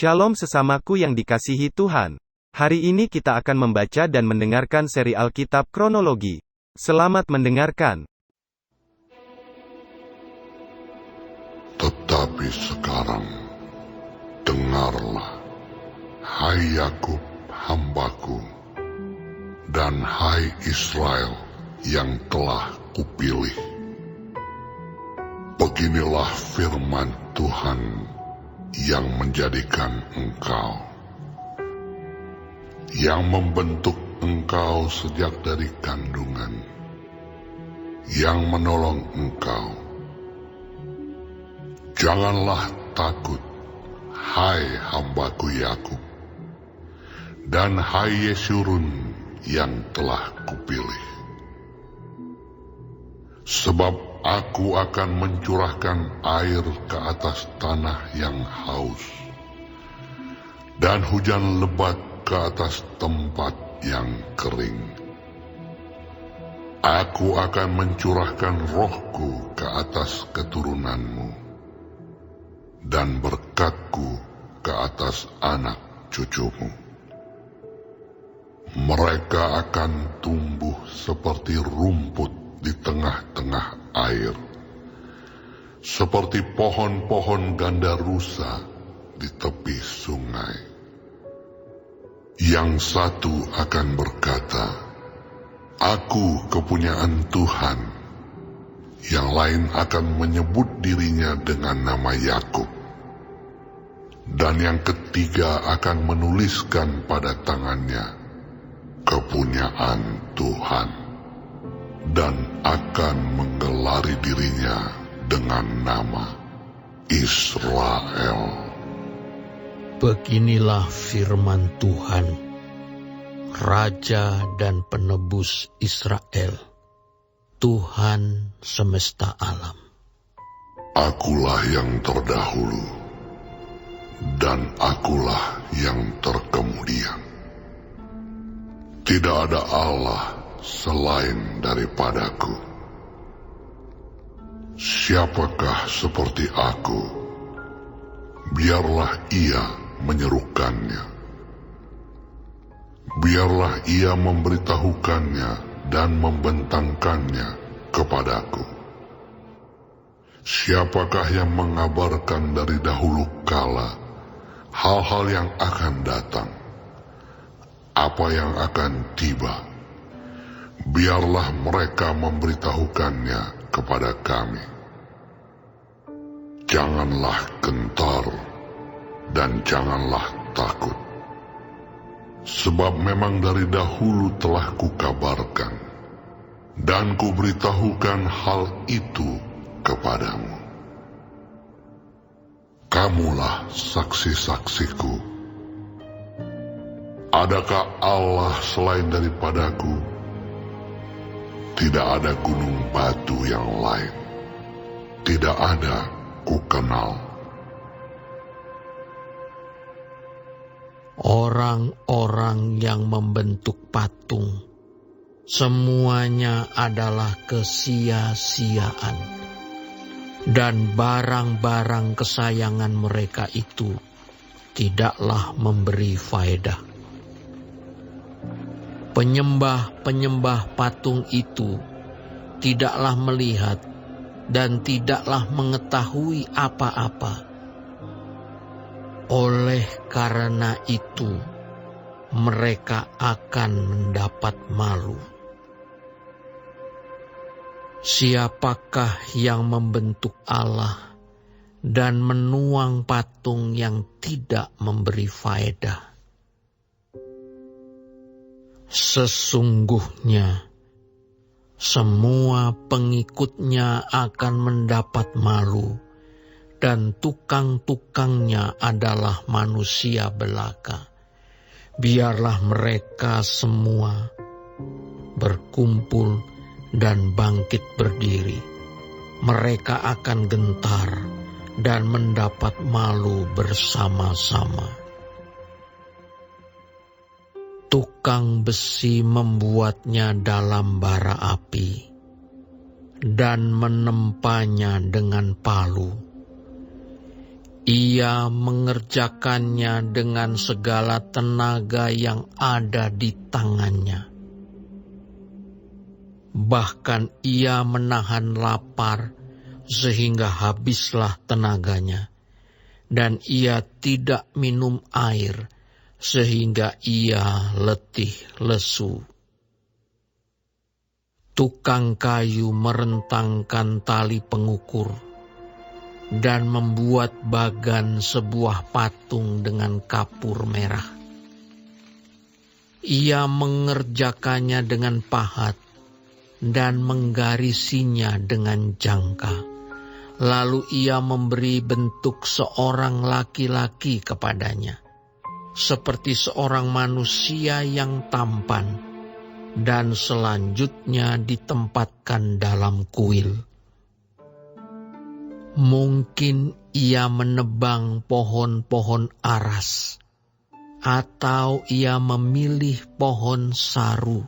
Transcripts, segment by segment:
Shalom sesamaku yang dikasihi Tuhan. Hari ini kita akan membaca dan mendengarkan seri Alkitab Kronologi. Selamat mendengarkan. Tetapi sekarang, dengarlah, hai Yakub hambaku, dan hai Israel yang telah kupilih. Beginilah firman Tuhan yang menjadikan engkau, yang membentuk engkau sejak dari kandungan, yang menolong engkau. Janganlah takut, hai hambaku Yakub, dan hai Yesurun yang telah kupilih. Sebab aku akan mencurahkan air ke atas tanah yang haus, dan hujan lebat ke atas tempat yang kering. Aku akan mencurahkan rohku ke atas keturunanmu, dan berkatku ke atas anak cucumu. Mereka akan tumbuh seperti rumput di tengah-tengah air, seperti pohon-pohon gandarusa di tepi sungai. Yang satu akan berkata, "Aku kepunyaan Tuhan." Yang lain akan menyebut dirinya dengan nama Yakub. Dan yang ketiga akan menuliskan pada tangannya, "Kepunyaan Tuhan." Dan akan menggelari dirinya dengan nama Israel. Beginilah firman Tuhan, Raja dan Penebus Israel, Tuhan semesta alam. Akulah yang terdahulu, dan akulah yang terkemudian. Tidak ada Allah selain daripadaku. Siapakah seperti aku? Biarlah ia menyerukannya. Biarlah ia memberitahukannya dan membentangkannya kepadaku. Siapakah yang mengabarkan dari dahulu kala hal-hal yang akan datang, apa yang akan tiba? Biarlah mereka memberitahukannya kepada kami. Janganlah gentar dan janganlah takut, sebab memang dari dahulu telah kukabarkan dan kuberitahukan hal itu kepadamu. Kamulah saksi-saksiku. Adakah Allah selain daripadaku? Tidak ada gunung batu yang lain. Tidak ada kukenal. Orang-orang yang membentuk patung, semuanya adalah kesia-siaan. Dan barang-barang kesayangan mereka itu tidaklah memberi faedah. Penyembah-penyembah patung itu tidaklah melihat dan tidaklah mengetahui apa-apa. Oleh karena itu, mereka akan mendapat malu. Siapakah yang membentuk Allah dan menuang patung yang tidak memberi faedah? Sesungguhnya, semua pengikutnya akan mendapat malu, dan tukang-tukangnya adalah manusia belaka. Biarlah mereka semua berkumpul dan bangkit berdiri. Mereka akan gentar dan mendapat malu bersama-sama. Tukang besi membuatnya dalam bara api dan menempanya dengan palu. Ia mengerjakannya dengan segala tenaga yang ada di tangannya. Bahkan ia menahan lapar sehingga habislah tenaganya, dan ia tidak minum air sehingga ia letih lesu. Tukang kayu merentangkan tali pengukur dan membuat bagan sebuah patung dengan kapur merah. Ia mengerjakannya dengan pahat dan menggarisinya dengan jangka. Lalu ia memberi bentuk seorang laki-laki kepadanya, seperti seorang manusia yang tampan, dan selanjutnya ditempatkan dalam kuil. Mungkin ia menebang pohon-pohon aras, atau ia memilih pohon saru,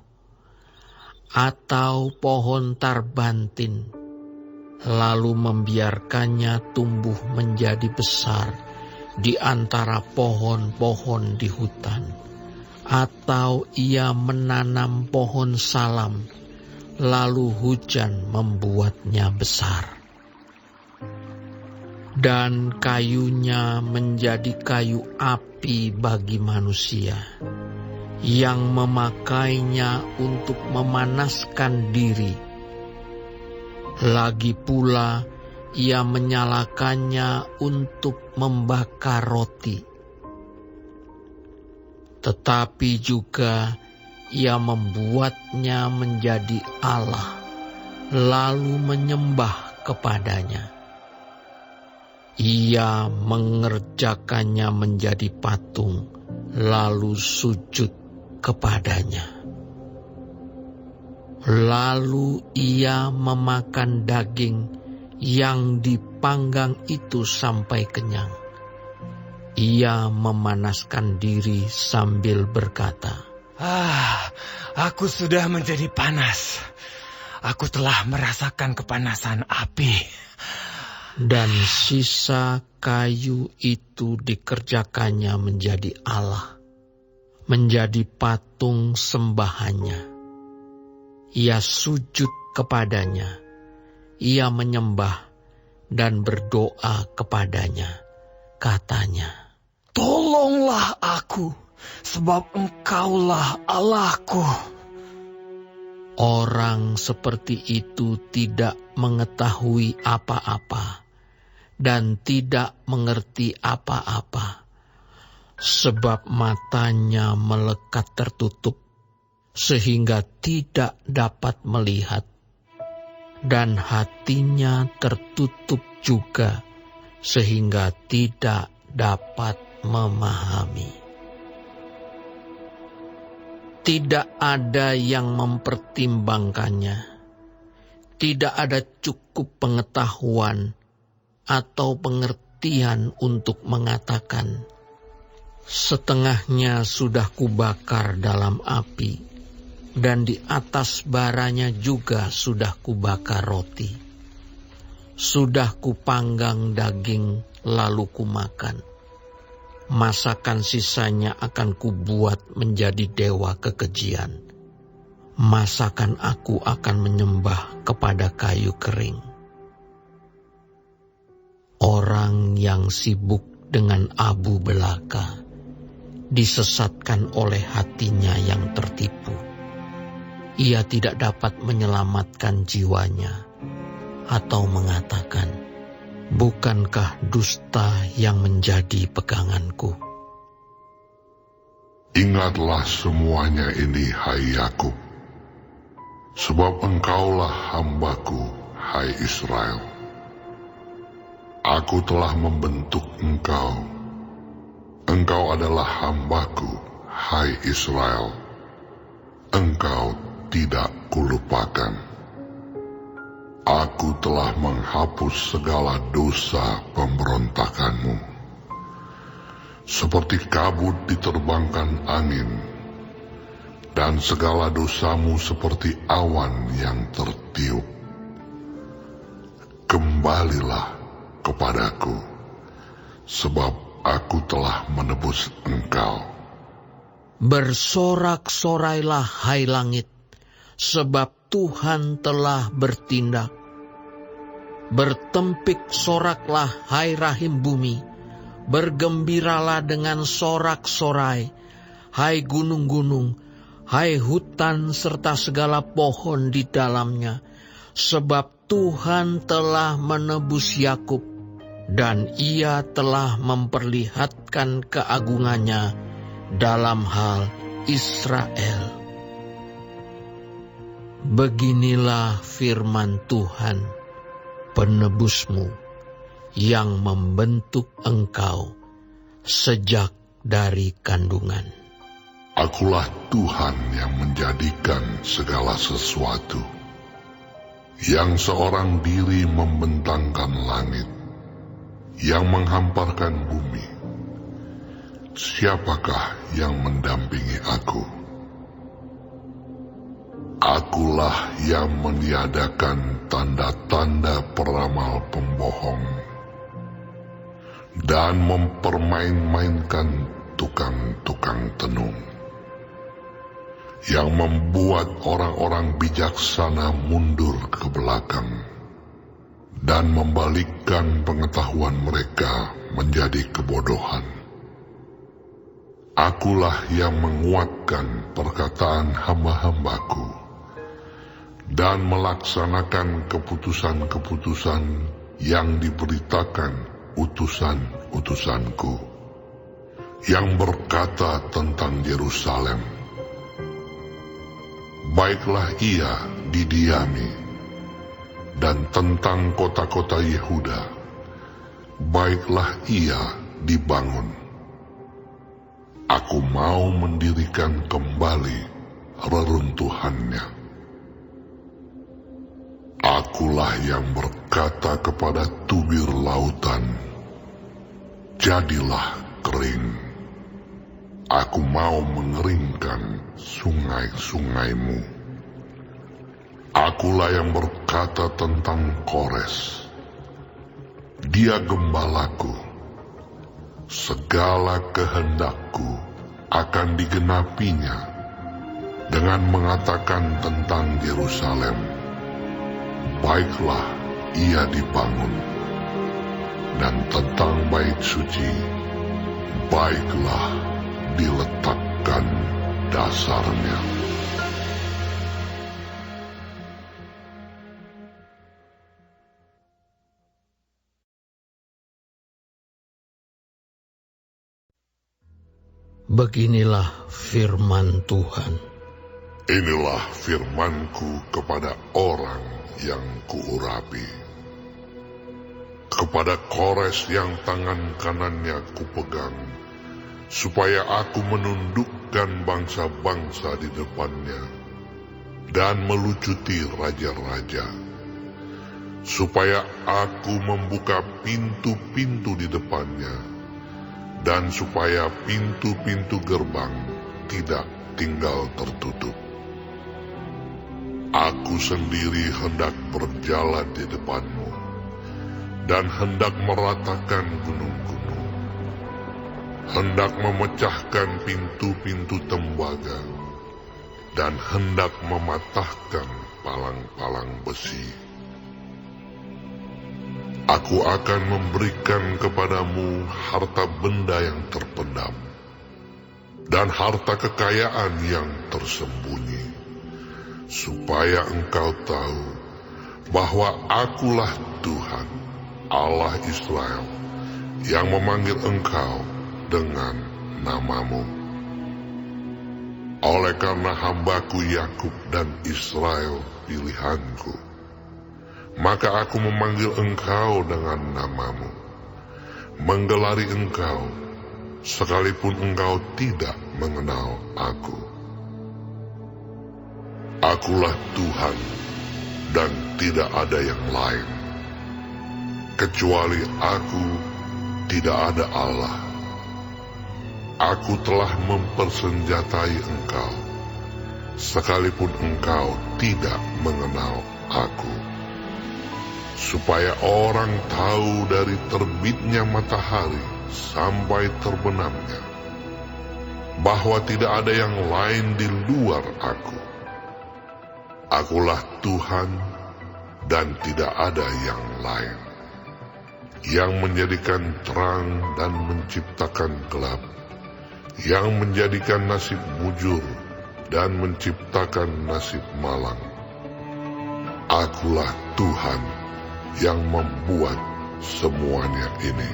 atau pohon tarbantin, lalu membiarkannya tumbuh menjadi besar di antara pohon-pohon di hutan, atau ia menanam pohon salam, lalu hujan membuatnya besar. Dan kayunya menjadi kayu api bagi manusia, yang memakainya untuk memanaskan diri. Lagi pula ia menyalakannya untuk membakar roti. Tetapi juga ia membuatnya menjadi Allah, lalu menyembah kepadanya. Ia mengerjakannya menjadi patung, lalu sujud kepadanya. Lalu ia memakan daging yang dipanggang itu sampai kenyang. Ia memanaskan diri sambil berkata, Aku sudah menjadi panas. Aku telah merasakan kepanasan api. Dan sisa kayu itu dikerjakannya menjadi Allah, menjadi patung sembahannya. Ia sujud kepadanya, ia menyembah dan berdoa kepadanya. Katanya, Tolonglah aku, sebab Engkaulah Allahku. Orang seperti itu tidak mengetahui apa-apa dan tidak mengerti apa-apa, sebab matanya melekat tertutup sehingga tidak dapat melihat, dan hatinya tertutup juga sehingga tidak dapat memahami. Tidak ada yang mempertimbangkannya, tidak ada cukup pengetahuan atau pengertian untuk mengatakan, setengahnya sudah kubakar dalam api, dan di atas baranya juga sudah kubakar roti. Sudah kupanggang daging, lalu kumakan. Masakan sisanya akan kubuat menjadi dewa kekejian. Masakan aku akan menyembah kepada kayu kering. Orang yang sibuk dengan abu belaka disesatkan oleh hatinya yang tertipu. Ia tidak dapat menyelamatkan jiwanya atau mengatakan, bukankah dusta yang menjadi peganganku? Ingatlah semuanya ini, hai Yakub, sebab engkaulah hambaku, hai Israel. Aku telah membentuk engkau. Engkau adalah hambaku, hai Israel. Engkau tidak kulupakan. Aku telah menghapus segala dosa pemberontakanmu. Seperti kabut diterbangkan angin, dan segala dosamu seperti awan yang tertiup. Kembalilah kepadaku, sebab aku telah menebus engkau. Bersorak-sorailah hai langit, sebab Tuhan telah bertindak. Bertempik soraklah hai rahim bumi, bergembiralah dengan sorak-sorai, hai gunung-gunung, hai hutan serta segala pohon di dalamnya, sebab Tuhan telah menebus Yakub, dan Ia telah memperlihatkan keagungannya dalam hal Israel. Beginilah firman Tuhan, penebusmu, yang membentuk engkau sejak dari kandungan. Akulah Tuhan yang menjadikan segala sesuatu, yang seorang diri membentangkan langit, yang menghamparkan bumi. Siapakah yang mendampingi aku? Akulah yang meniadakan tanda-tanda peramal pembohong dan mempermain-mainkan tukang-tukang tenung, yang membuat orang-orang bijaksana mundur ke belakang dan membalikkan pengetahuan mereka menjadi kebodohan. Akulah yang menguatkan perkataan hamba-hambaku dan melaksanakan keputusan-keputusan yang diberitakan utusan-utusanku, yang berkata tentang Yerusalem, baiklah ia didiami, dan tentang kota-kota Yehuda, baiklah ia dibangun. Aku mau mendirikan kembali reruntuhannya. Akulah yang berkata kepada tubir lautan, jadilah kering. Aku mau mengeringkan sungai-sungaimu. Akulah yang berkata tentang Kores, dia gembalaku. Segala kehendakku akan digenapinya dengan mengatakan tentang Yerusalem, baiklah ia dibangun, dan tentang bait suci, baiklah diletakkan dasarnya. Beginilah firman Tuhan. Inilah firmanku kepada orang yang kuurapi, kepada Kores yang tangan kanannya kupegang, supaya aku menundukkan bangsa-bangsa di depannya dan melucuti raja-raja, supaya aku membuka pintu-pintu di depannya, dan supaya pintu-pintu gerbang tidak tinggal tertutup. Aku sendiri hendak berjalan di depanmu, dan hendak meratakan gunung-gunung, hendak memecahkan pintu-pintu tembaga, dan hendak mematahkan palang-palang besi. Aku akan memberikan kepadamu harta benda yang terpendam, dan harta kekayaan yang tersembunyi, supaya engkau tahu bahwa akulah Tuhan, Allah Israel, yang memanggil engkau dengan namamu. Oleh karena hambaku Yakub dan Israel pilihanku, maka aku memanggil engkau dengan namamu, menggelari engkau, sekalipun engkau tidak mengenal aku. Akulah Tuhan, dan tidak ada yang lain. Kecuali aku, tidak ada Allah. Aku telah mempersenjatai engkau, sekalipun engkau tidak mengenal aku, supaya orang tahu dari terbitnya matahari sampai terbenamnya, bahwa tidak ada yang lain di luar aku. Akulah Tuhan dan tidak ada yang lain, yang menjadikan terang dan menciptakan gelap, yang menjadikan nasib mujur dan menciptakan nasib malang. Akulah Tuhan yang membuat semuanya ini.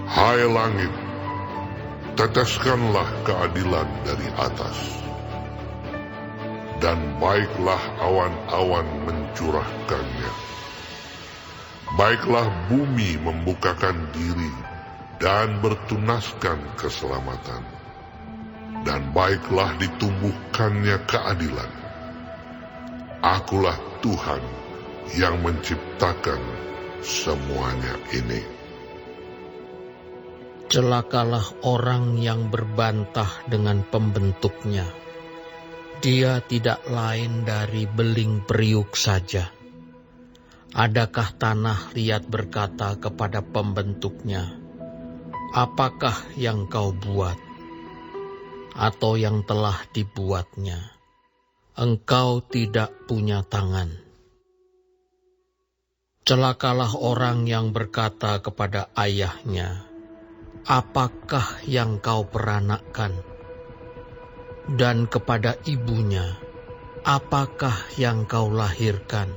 Hai langit, teteskanlah keadilan dari atas, dan baiklah awan-awan mencurahkannya. Baiklah bumi membukakan diri dan bertunaskan keselamatan, dan baiklah ditumbuhkannya keadilan. Akulah Tuhan yang menciptakan semuanya ini. Celakalah orang yang berbantah dengan pembentuknya. Dia tidak lain dari beling periuk saja. Adakah tanah liat berkata kepada pembentuknya, apakah yang kau buat? Atau yang telah dibuatnya? Engkau tidak punya tangan. Celakalah orang yang berkata kepada ayahnya, apakah yang kau peranakkan? Dan kepada ibunya, apakah yang kau lahirkan?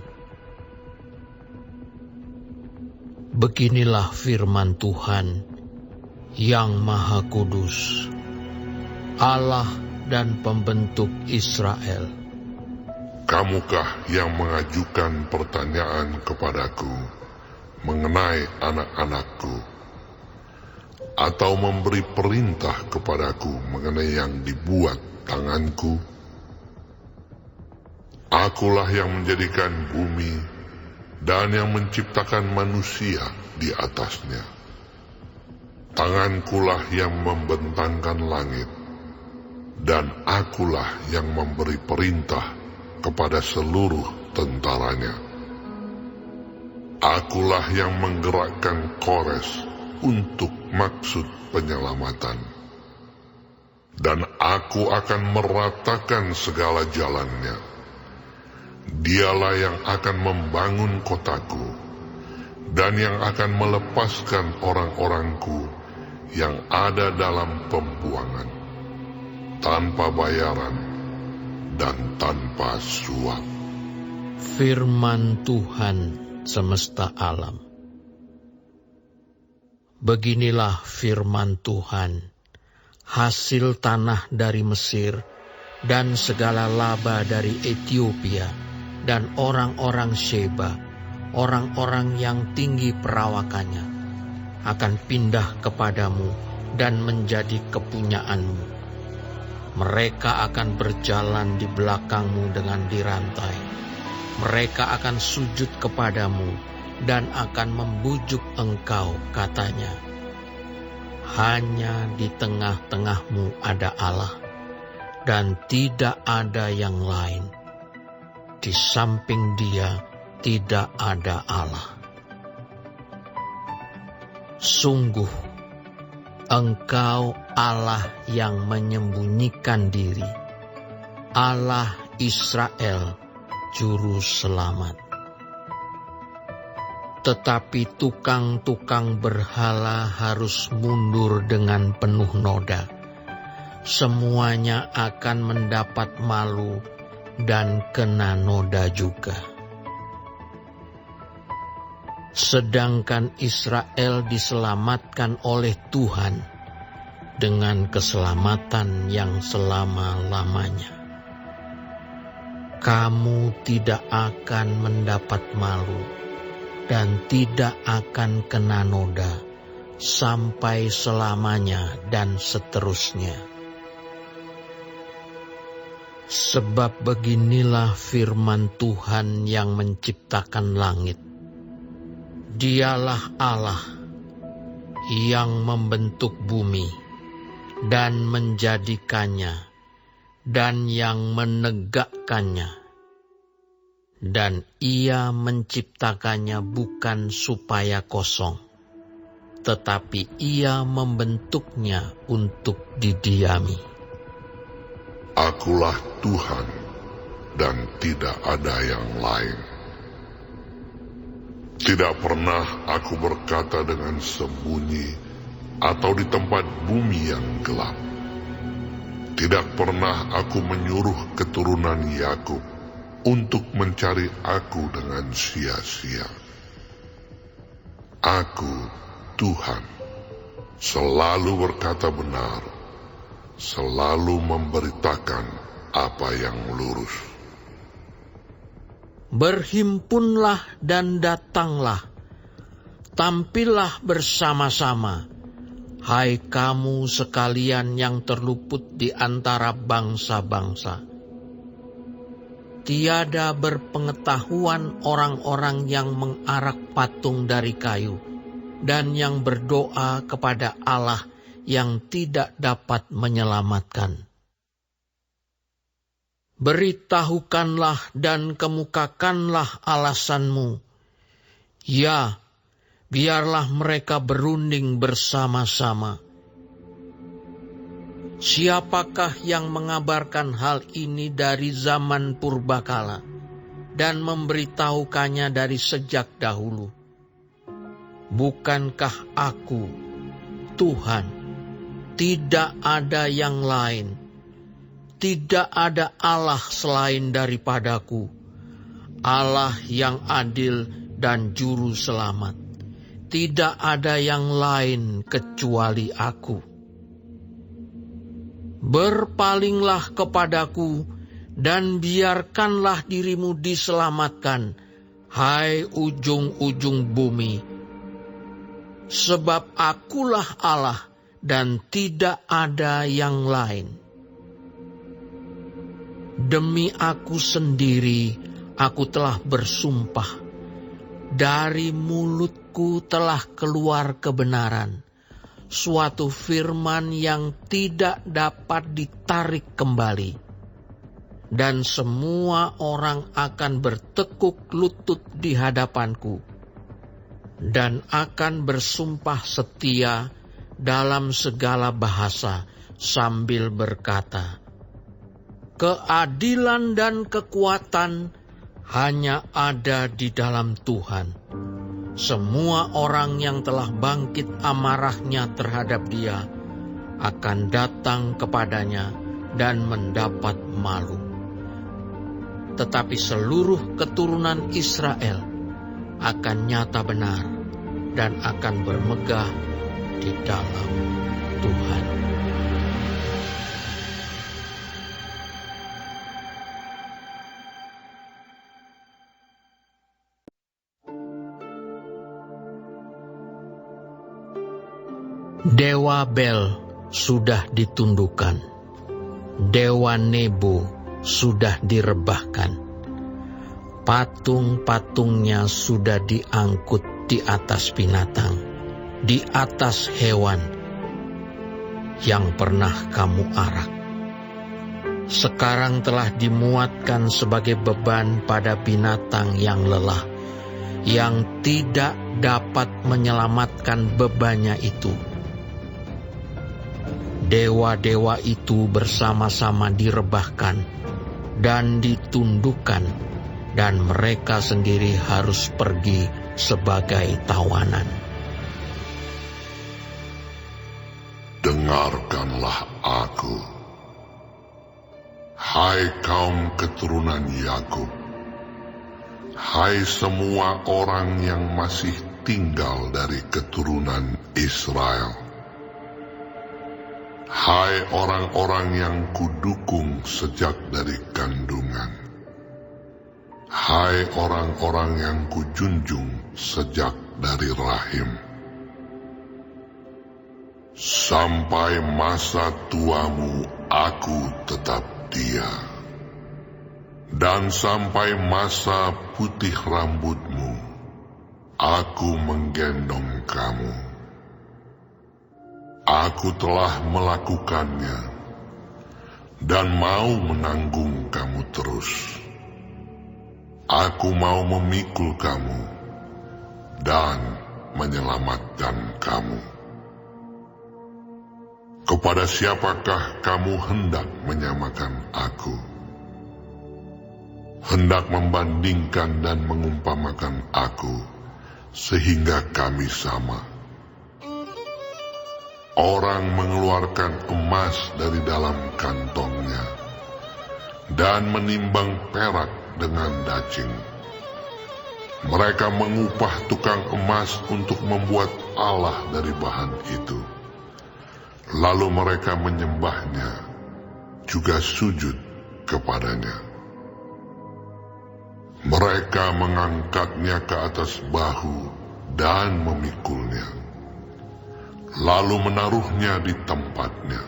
Beginilah firman Tuhan yang Maha Kudus, Allah dan Pembentuk Israel. Kamukah yang mengajukan pertanyaan kepadaku mengenai anak-anakku, atau memberi perintah kepadaku mengenai yang dibuat tanganku? Akulah yang menjadikan bumi dan yang menciptakan manusia di atasnya. Tangankulah yang membentangkan langit, dan akulah yang memberi perintah kepada seluruh tentaranya. Akulah yang menggerakkan Kores untuk maksud penyelamatan, dan aku akan meratakan segala jalannya. Dialah yang akan membangun kotaku, dan yang akan melepaskan orang-orangku yang ada dalam pembuangan, tanpa bayaran dan tanpa suap. Firman Tuhan semesta alam. Beginilah firman Tuhan, hasil tanah dari Mesir dan segala laba dari Ethiopia dan orang-orang Sheba, orang-orang yang tinggi perawakannya, akan pindah kepadamu dan menjadi kepunyaanmu. Mereka akan berjalan di belakangmu dengan dirantai. Mereka akan sujud kepadamu dan akan membujuk engkau, katanya. Hanya di tengah-tengahmu ada Allah, dan tidak ada yang lain. Di samping Dia tidak ada Allah. Sungguh, Engkau Allah yang menyembunyikan diri, Allah Israel, Juru Selamat. Tetapi tukang-tukang berhala harus mundur dengan penuh noda. Semuanya akan mendapat malu dan kena noda juga. Sedangkan Israel diselamatkan oleh Tuhan dengan keselamatan yang selama-lamanya. Kamu tidak akan mendapat malu dan tidak akan kena noda sampai selamanya dan seterusnya. Sebab beginilah firman Tuhan yang menciptakan langit. Dialah Allah yang membentuk bumi dan menjadikannya, dan yang menegakkannya. Dan Ia menciptakannya bukan supaya kosong, tetapi Ia membentuknya untuk didiami. Akulah Tuhan, dan tidak ada yang lain. Tidak pernah aku berkata dengan sembunyi atau di tempat bumi yang gelap. Tidak pernah aku menyuruh keturunan Yakub untuk mencari aku dengan sia-sia. Aku, Tuhan, selalu berkata benar, selalu memberitakan apa yang lurus. Berhimpunlah dan datanglah, tampillah bersama-sama, hai kamu sekalian yang terluput di antara bangsa-bangsa. Tiada berpengetahuan orang-orang yang mengarak patung dari kayu, dan yang berdoa kepada Allah yang tidak dapat menyelamatkan. Beritahukanlah dan kemukakanlah alasanmu. Ya, biarlah mereka berunding bersama-sama. Siapakah yang mengabarkan hal ini dari zaman purbakala dan memberitahukannya dari sejak dahulu? Bukankah aku, Tuhan, tidak ada yang lain, tidak ada Allah selain daripadaku, Allah yang adil dan juru selamat. Tidak ada yang lain kecuali aku. Berpalinglah kepadaku dan biarkanlah dirimu diselamatkan, hai ujung-ujung bumi. Sebab akulah Allah dan tidak ada yang lain. Demi aku sendiri, aku telah bersumpah. Dari mulutku telah keluar kebenaran, suatu firman yang tidak dapat ditarik kembali. Dan semua orang akan bertekuk lutut di hadapanku, dan akan bersumpah setia dalam segala bahasa sambil berkata, keadilan dan kekuatan hanya ada di dalam Tuhan. Semua orang yang telah bangkit amarahnya terhadap Dia akan datang kepadanya dan mendapat malu. Tetapi seluruh keturunan Israel akan nyata benar dan akan bermegah di dalam Tuhan. Dewa Bel sudah ditundukkan, Dewa Nebo sudah direbahkan, patung-patungnya sudah diangkut di atas binatang, di atas hewan yang pernah kamu arak. Sekarang telah dimuatkan sebagai beban pada binatang yang lelah, yang tidak dapat menyelamatkan bebannya itu. Dewa-dewa itu bersama-sama direbahkan dan ditundukkan, dan mereka sendiri harus pergi sebagai tawanan. Dengarkanlah aku, hai kaum keturunan Yakub, hai semua orang yang masih tinggal dari keturunan Israel. Hai orang-orang yang kudukung sejak dari kandungan. Hai orang-orang yang kujunjung sejak dari rahim. Sampai masa tuamu aku tetap Dia. Dan sampai masa putih rambutmu aku menggendong kamu. Aku telah melakukannya dan mau menanggung kamu terus. Aku mau memikul kamu dan menyelamatkan kamu. Kepada siapakah kamu hendak menyamakan aku? Hendak membandingkan dan mengumpamakan aku, sehingga kami sama. Orang mengeluarkan emas dari dalam kantongnya, dan menimbang perak dengan dacing. Mereka mengupah tukang emas untuk membuat Allah dari bahan itu. Lalu mereka menyembahnya, juga sujud kepadanya. Mereka mengangkatnya ke atas bahu dan memikulnya, lalu menaruhnya di tempatnya.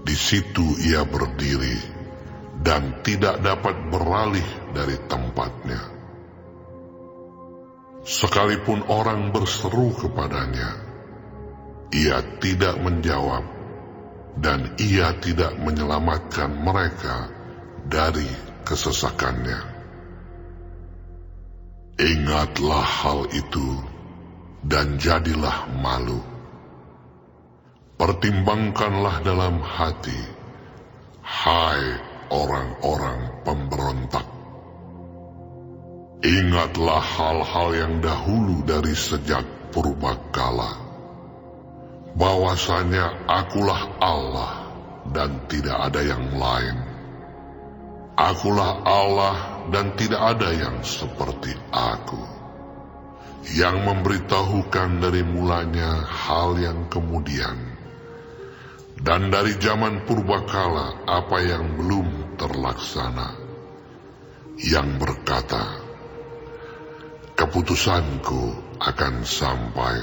Di situ ia berdiri dan tidak dapat beralih dari tempatnya. Sekalipun orang berseru kepadanya, ia tidak menjawab, dan ia tidak menyelamatkan mereka dari kesesakannya. Ingatlah hal itu, dan jadilah malu. Pertimbangkanlah dalam hati, hai orang-orang pemberontak. Ingatlah hal-hal yang dahulu dari sejak purbakala, bahwasanya akulah Allah dan tidak ada yang lain. Akulah Allah dan tidak ada yang seperti aku, yang memberitahukan dari mulanya hal yang kemudian, dan dari zaman purbakala apa yang belum terlaksana, yang berkata, keputusanku akan sampai,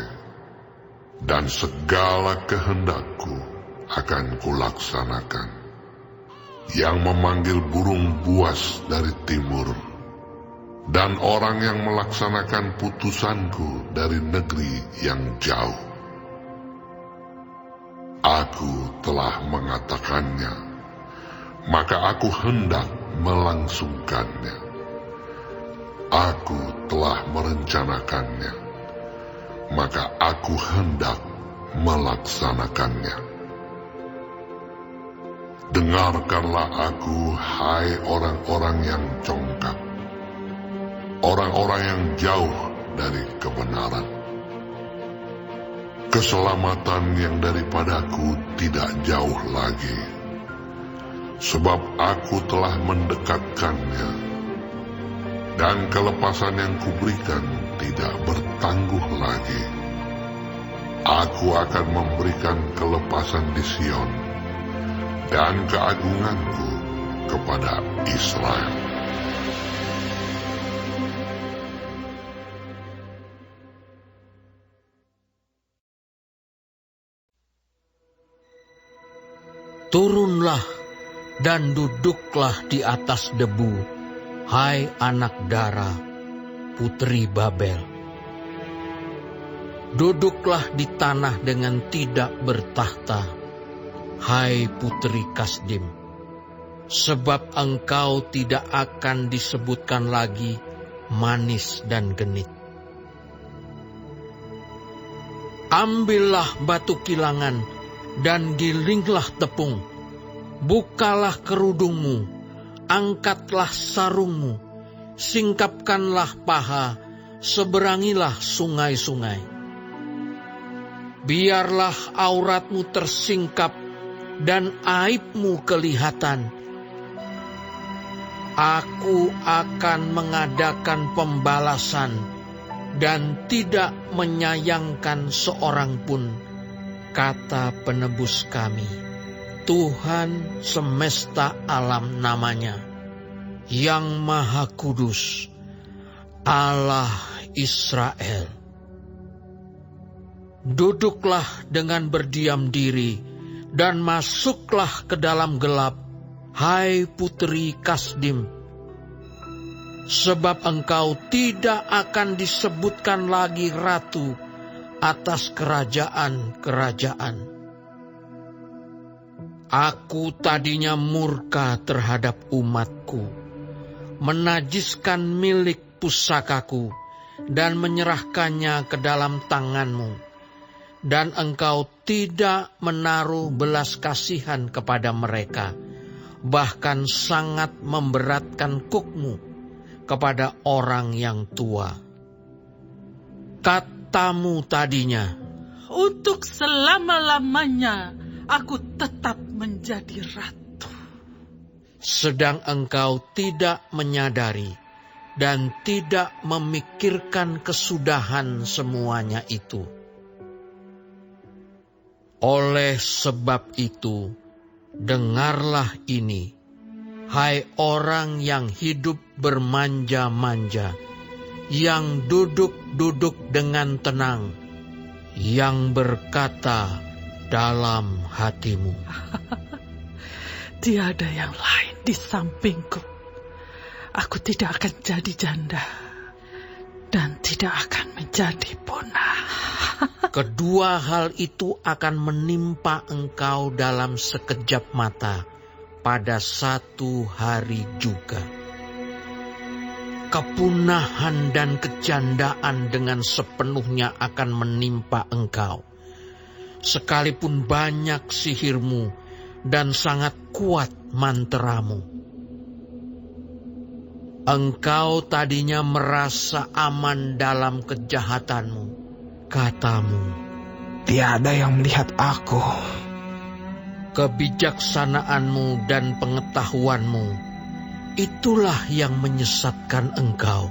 dan segala kehendakku akan kulaksanakan. Yang memanggil burung buas dari timur, dan orang yang melaksanakan putusanku dari negeri yang jauh. Aku telah mengatakannya, maka aku hendak melangsungkannya. Aku telah merencanakannya, maka aku hendak melaksanakannya. Dengarkanlah aku, hai orang-orang yang congkak, orang-orang yang jauh dari kebenaran. Keselamatan yang daripadaku tidak jauh lagi, sebab aku telah mendekatkannya, dan kelepasan yang kuberikan tidak bertangguh lagi. Aku akan memberikan kelepasan di Sion, dan keagunganku kepada Israel. Turunlah dan duduklah di atas debu, hai anak Dara, putri Babel. Duduklah di tanah dengan tidak bertahta, hai putri Kasdim, sebab engkau tidak akan disebutkan lagi manis dan genit. Ambillah batu kilangan dan gilinglah tepung, bukalah kerudungmu, angkatlah sarungmu, singkapkanlah paha, seberangilah sungai-sungai. Biarlah auratmu tersingkap dan aibmu kelihatan. Aku akan mengadakan pembalasan dan tidak menyayangkan seorang pun, kata penebus kami, Tuhan semesta alam namanya, yang Maha Kudus, Allah Israel. Duduklah dengan berdiam diri, dan masuklah ke dalam gelap, hai putri Kasdim, sebab engkau tidak akan disebutkan lagi ratu atas kerajaan-kerajaan. Aku tadinya murka terhadap umatku, menajiskan milik pusakaku, dan menyerahkannya ke dalam tanganmu, dan engkau tidak menaruh belas kasihan kepada mereka, bahkan sangat memberatkan kukmu kepada orang yang tua. Katamu tadinya, Untuk selama-lamanya aku tetap menjadi ratu. sedang engkau tidak menyadari dan tidak memikirkan kesudahan semuanya itu. Oleh sebab itu, dengarlah ini, hai orang yang hidup bermanja-manja, yang duduk-duduk dengan tenang, yang berkata dalam hatimu, Tiada yang lain di sampingku. Aku tidak akan jadi janda dan tidak akan menjadi punah. kedua hal itu akan menimpa engkau dalam sekejap mata pada satu hari juga. Kepunahan dan kejandaan dengan sepenuhnya akan menimpa engkau. Sekalipun banyak sihirmu dan sangat kuat manteramu. Engkau tadinya merasa aman dalam kejahatanmu. Katamu, Tiada yang melihat aku. kebijaksanaanmu dan pengetahuanmu, itulah yang menyesatkan engkau.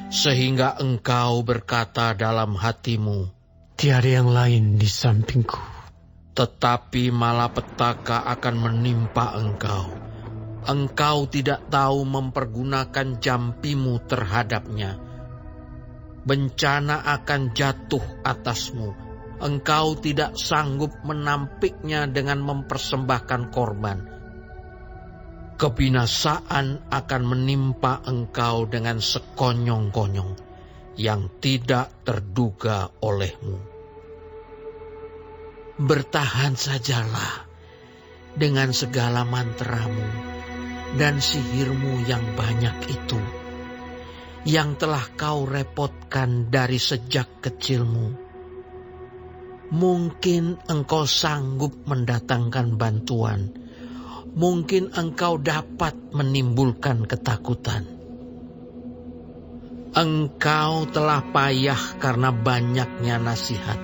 Sehingga engkau berkata dalam hatimu, Tiada yang lain di sampingku. tetapi malapetaka akan menimpa engkau. Engkau tidak tahu mempergunakan jampimu terhadapnya. Bencana akan jatuh atasmu. Engkau tidak sanggup menampiknya dengan mempersembahkan korban. Kebinasaan akan menimpa engkau dengan sekonyong-konyong yang tidak terduga olehmu. Bertahan sajalah dengan segala manteramu dan sihirmu yang banyak itu, yang telah kau repotkan dari sejak kecilmu. Mungkin engkau sanggup mendatangkan bantuan. Mungkin engkau dapat menimbulkan ketakutan. Engkau telah payah karena banyaknya nasihat.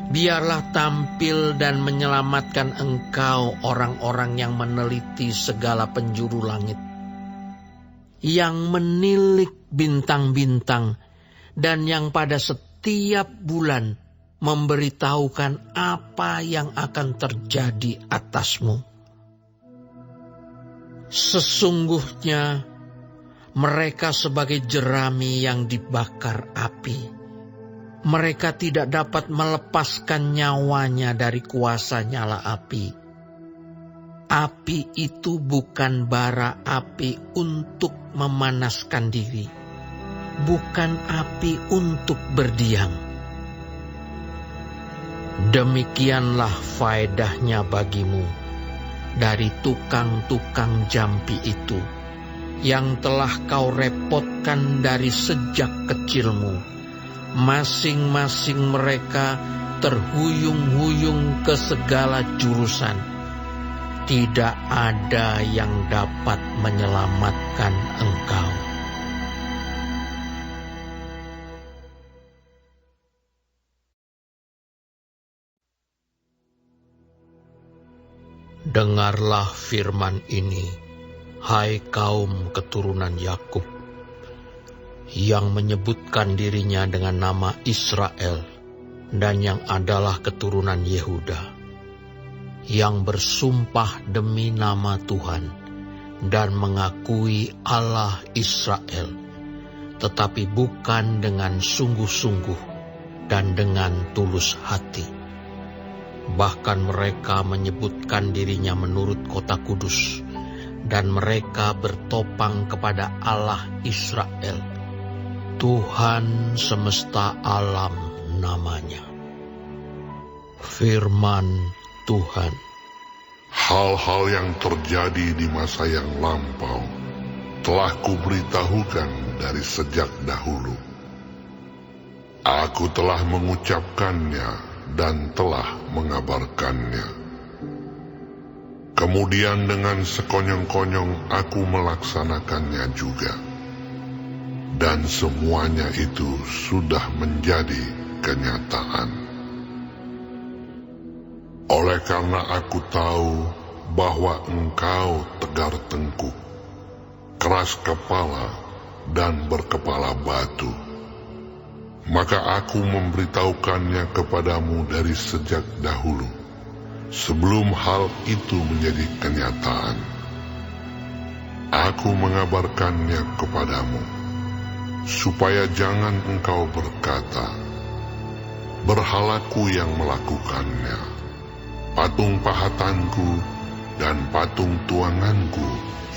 Biarlah tampil dan menyelamatkan engkau orang-orang yang meneliti segala penjuru langit, yang menilik bintang-bintang, dan yang pada setiap bulan memberitahukan apa yang akan terjadi atasmu. Sesungguhnya mereka sebagai jerami yang dibakar api. Mereka tidak dapat melepaskan nyawanya dari kuasa nyala api. Api itu bukan bara api untuk memanaskan diri, bukan api untuk berdiam. Demikianlah faedahnya bagimu dari tukang-tukang jampi itu, yang telah kau repotkan dari sejak kecilmu. Masing-masing mereka terhuyung-huyung ke segala jurusan. Tidak ada yang dapat menyelamatkan engkau. Dengarlah firman ini, hai kaum keturunan Yakub, yang menyebutkan dirinya dengan nama Israel dan yang adalah keturunan Yehuda, yang bersumpah demi nama Tuhan dan mengakui Allah Israel, tetapi bukan dengan sungguh-sungguh dan dengan tulus hati. Bahkan mereka menyebutkan dirinya menurut kota kudus, dan mereka bertopang kepada Allah Israel, Tuhan semesta alam namanya. Firman Tuhan. Hal-hal yang terjadi di masa yang lampau telah kuberitahukan dari sejak dahulu. Aku telah mengucapkannya dan telah mengabarkannya. Kemudian dengan sekonyong-konyong aku melaksanakannya juga. Dan semuanya itu sudah menjadi kenyataan. Oleh karena aku tahu bahwa engkau tegar tengkuk, keras kepala, dan berkepala batu, maka aku memberitahukannya kepadamu dari sejak dahulu, sebelum hal itu menjadi kenyataan. Aku mengabarkannya kepadamu, supaya jangan engkau berkata, berhalaku yang melakukannya, patung pahatanku dan patung tuanganku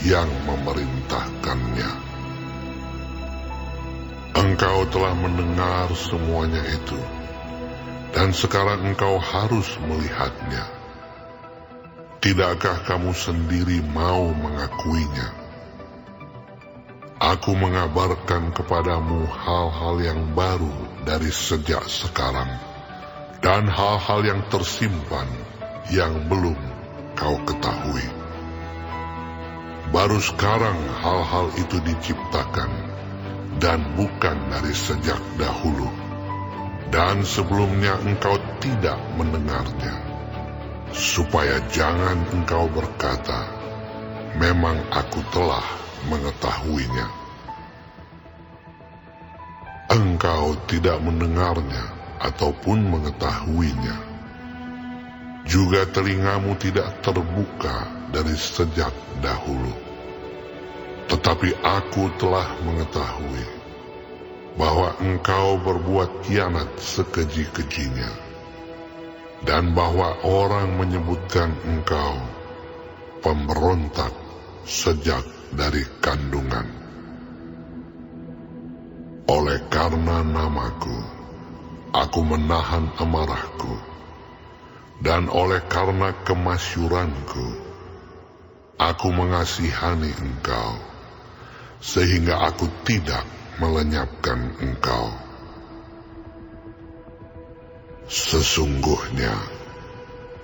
yang memerintahkannya. Engkau telah mendengar semuanya itu, dan sekarang engkau harus melihatnya. Tidakkah kamu sendiri mau mengakuinya? Aku mengabarkan kepadamu hal-hal yang baru dari sejak sekarang, dan hal-hal yang tersimpan yang belum kau ketahui. Baru sekarang hal-hal itu diciptakan, dan bukan dari sejak dahulu, dan sebelumnya engkau tidak mendengarnya, supaya jangan engkau berkata, memang aku telah mengetahuinya. Engkau tidak mendengarnya ataupun mengetahuinya. Juga telingamu tidak terbuka dari sejak dahulu. Tetapi aku telah mengetahui bahwa engkau berbuat kianat sekeji-kejinya, dan bahwa orang menyebutkan engkau pemberontak sejak dari kandungan. Oleh karena namaku, aku menahan amarahku, dan oleh karena kemasyuranku, aku mengasihani engkau, sehingga aku tidak melenyapkan engkau. Sesungguhnya,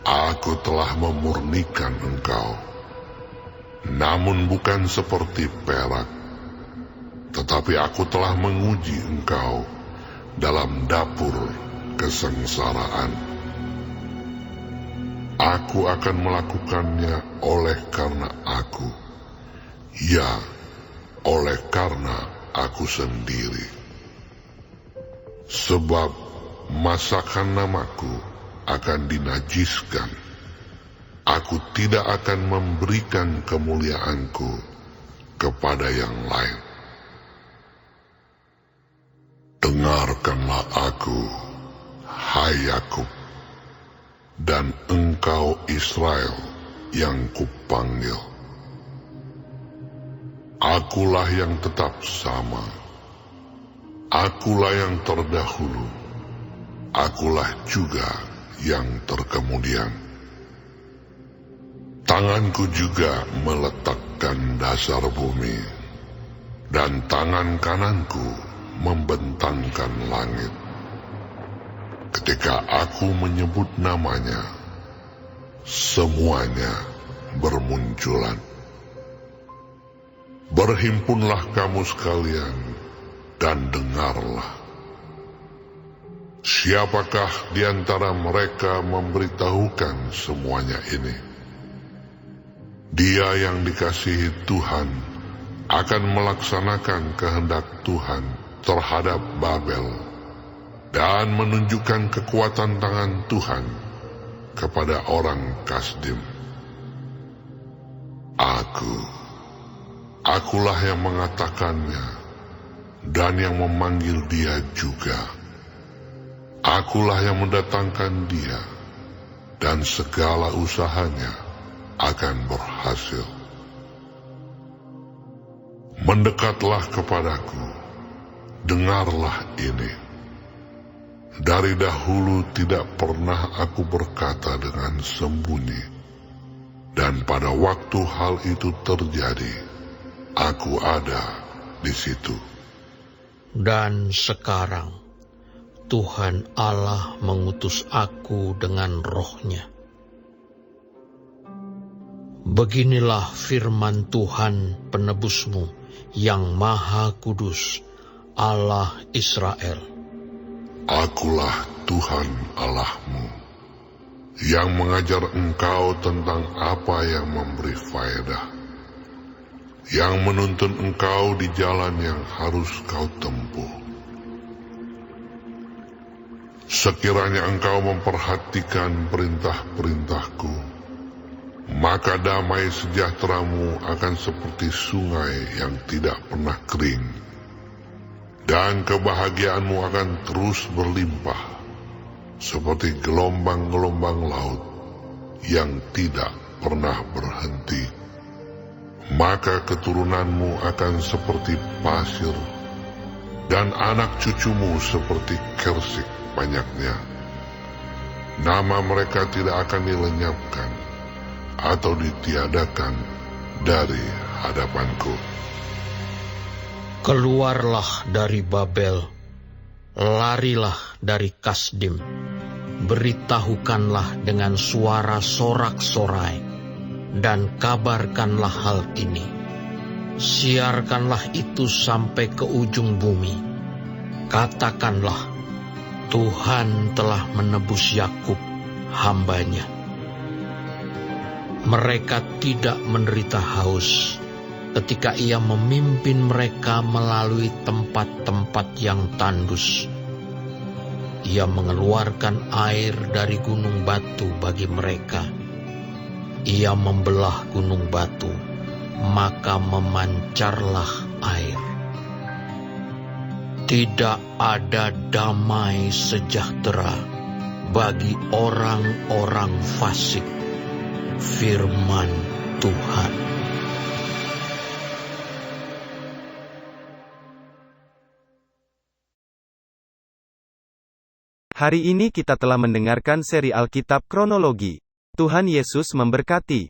aku telah memurnikan engkau, namun bukan seperti perak, tetapi aku telah menguji engkau dalam dapur kesengsaraan. Aku akan melakukannya oleh karena aku, ya, oleh karena aku sendiri. Sebab masakan namaku akan dinajiskan. Aku tidak akan memberikan kemuliaanku kepada yang lain. Dengarkanlah aku, hai Yakub, dan engkau Israel yang kupanggil. Akulah yang tetap sama. Akulah yang terdahulu. Akulah juga yang terkemudian. Tanganku juga meletakkan dasar bumi, dan tangan kananku membentangkan langit. Ketika aku menyebut namanya, semuanya bermunculan. Berhimpunlah kamu sekalian dan dengarlah. Siapakah di antara mereka memberitahukan semuanya ini? Dia yang dikasihi Tuhan akan melaksanakan kehendak Tuhan terhadap Babel dan menunjukkan kekuatan tangan Tuhan kepada orang Kasdim. Akulah yang mengatakannya dan yang memanggil dia juga. Akulah yang mendatangkan dia, dan segala usahanya akan berhasil. Mendekatlah kepadaku, dengarlah ini. Dari dahulu tidak pernah aku berkata dengan sembunyi, dan pada waktu hal itu terjadi, aku ada di situ. Dan sekarang Tuhan Allah mengutus aku dengan roh-Nya. Beginilah firman Tuhan penebusmu yang Maha Kudus, Allah Israel. Akulah Tuhan Allahmu, yang mengajar engkau tentang apa yang memberi faedah, yang menuntun engkau di jalan yang harus kau tempuh. Sekiranya engkau memperhatikan perintah-perintahku, maka damai sejahteramu akan seperti sungai yang tidak pernah kering, dan kebahagiaanmu akan terus berlimpah, seperti gelombang-gelombang laut yang tidak pernah berhenti. Maka keturunanmu akan seperti pasir, dan anak cucumu seperti kersik banyaknya. Nama mereka tidak akan dilenyapkan atau ditiadakan dari hadapanku. Keluarlah dari Babel, larilah dari Kasdim, beritahukanlah dengan suara sorak-sorai, dan kabarkanlah hal ini. Siarkanlah itu sampai ke ujung bumi. Katakanlah, Tuhan telah menebus Yakub, hamba-Nya. Mereka tidak menderita haus ketika Ia memimpin mereka melalui tempat-tempat yang tandus. Ia mengeluarkan air dari gunung batu bagi mereka. Ia membelah gunung batu, maka memancarlah air. Tidak ada damai sejahtera bagi orang-orang fasik. Firman Tuhan. Hari ini kita telah mendengarkan seri Alkitab Kronologi. Tuhan Yesus memberkati.